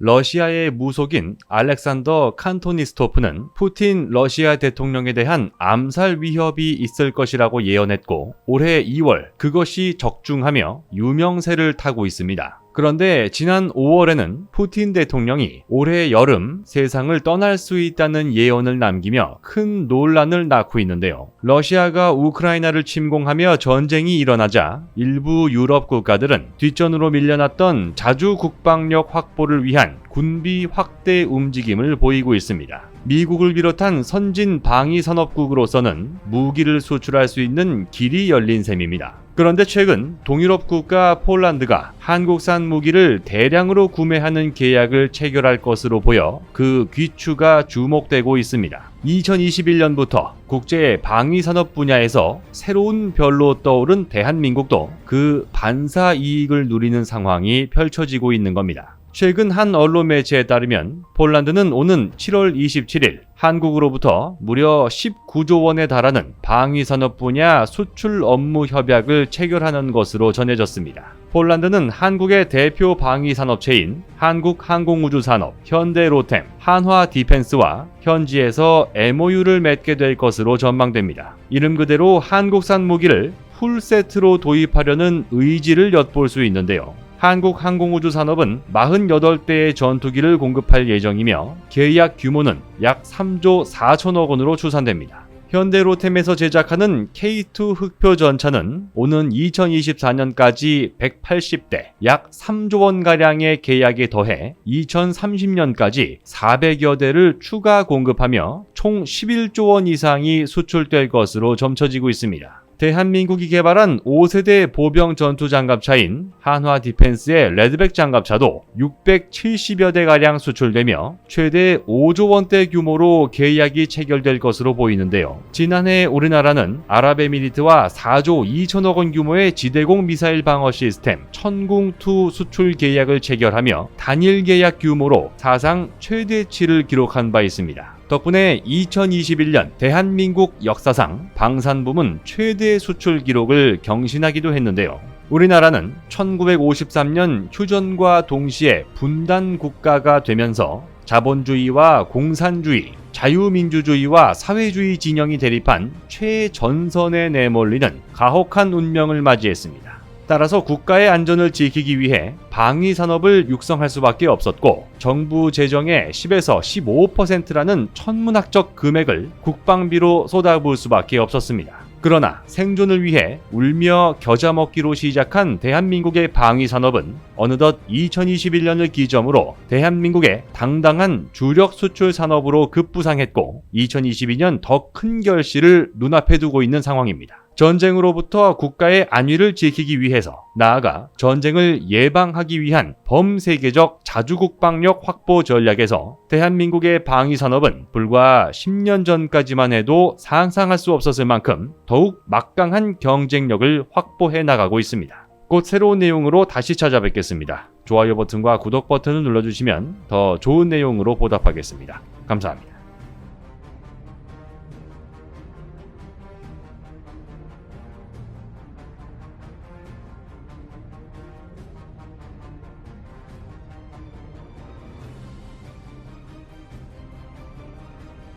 러시아의 무속인 알렉산더 칸토니스토프는 푸틴 러시아 대통령에 대한 암살 위협이 있을 것이라고 예언했고 올해 2월 그것이 적중하며 유명세를 타고 있습니다. 그런데 지난 5월에는 푸틴 대통령이 올해 여름 세상을 떠날 수 있다는 예언을 남기며 큰 논란을 낳고 있는데요. 러시아가 우크라이나를 침공하며 전쟁이 일어나자 일부 유럽 국가들은 뒷전으로 밀려났던 자주 국방력 확보를 위한 군비 확대 움직임을 보이고 있습니다. 미국을 비롯한 선진 방위 산업국으로서는 무기를 수출할 수 있는 길이 열린 셈입니다. 그런데 최근 동유럽 국가 폴란드가 한국산 무기를 대량으로 구매하는 계약을 체결할 것으로 보여 그 귀추가 주목되고 있습니다. 2021년부터 국제 방위 산업 분야에서 새로운 별로 떠오른 대한민국도 그 반사 이익을 누리는 상황이 펼쳐지고 있는 겁니다. 최근 한 언론 매체에 따르면 폴란드는 오는 7월 27일 한국으로부터 무려 19조 원에 달하는 방위산업 분야 수출 업무 협약을 체결하는 것으로 전해졌습니다. 폴란드는 한국의 대표 방위산업체인 한국항공우주산업, 현대로템, 한화디펜스와 현지에서 MOU를 맺게 될 것으로 전망됩니다. 이름 그대로 한국산 무기를 풀세트로 도입하려는 의지를 엿볼 수 있는데요. 한국항공우주산업은 48대의 전투기를 공급할 예정이며 계약 규모는 약 3조 4천억 원으로 추산됩니다. 현대로템에서 제작하는 K2 흑표 전차는 오는 2024년까지 180대 약 3조 원가량의 계약에 더해 2030년까지 400여 대를 추가 공급하며 총 11조 원 이상이 수출될 것으로 점쳐지고 있습니다. 대한민국이 개발한 5세대 보병 전투 장갑차인 한화디펜스의 레드백 장갑차도 670여 대가량 수출되며 최대 5조 원대 규모로 계약이 체결될 것으로 보이는데요. 지난해 우리나라는 아랍에미리트와 4조 2천억 원 규모의 지대공 미사일 방어 시스템 천궁2 수출 계약을 체결하며 단일 계약 규모로 사상 최대치를 기록한 바 있습니다. 덕분에 2021년 대한민국 역사상 방산부문 최대 수출 기록을 경신하기도 했는데요. 우리나라는 1953년 휴전과 동시에 분단 국가가 되면서 자본주의와 공산주의, 자유민주주의와 사회주의 진영이 대립한 최전선에 내몰리는 가혹한 운명을 맞이했습니다. 따라서 국가의 안전을 지키기 위해 방위산업을 육성할 수밖에 없었고 정부 재정의 10에서 15%라는 천문학적 금액을 국방비로 쏟아부을 수밖에 없었습니다. 그러나 생존을 위해 울며 겨자 먹기로 시작한 대한민국의 방위산업은 어느덧 2021년을 기점으로 대한민국의 당당한 주력 수출 산업으로 급부상했고 2022년 더 큰 결실을 눈앞에 두고 있는 상황입니다. 전쟁으로부터 국가의 안위를 지키기 위해서 나아가 전쟁을 예방하기 위한 범세계적 자주국방력 확보 전략에서 대한민국의 방위산업은 불과 10년 전까지만 해도 상상할 수 없었을 만큼 더욱 막강한 경쟁력을 확보해 나가고 있습니다. 곧 새로운 내용으로 다시 찾아뵙겠습니다. 좋아요 버튼과 구독 버튼을 눌러주시면 더 좋은 내용으로 보답하겠습니다. 감사합니다.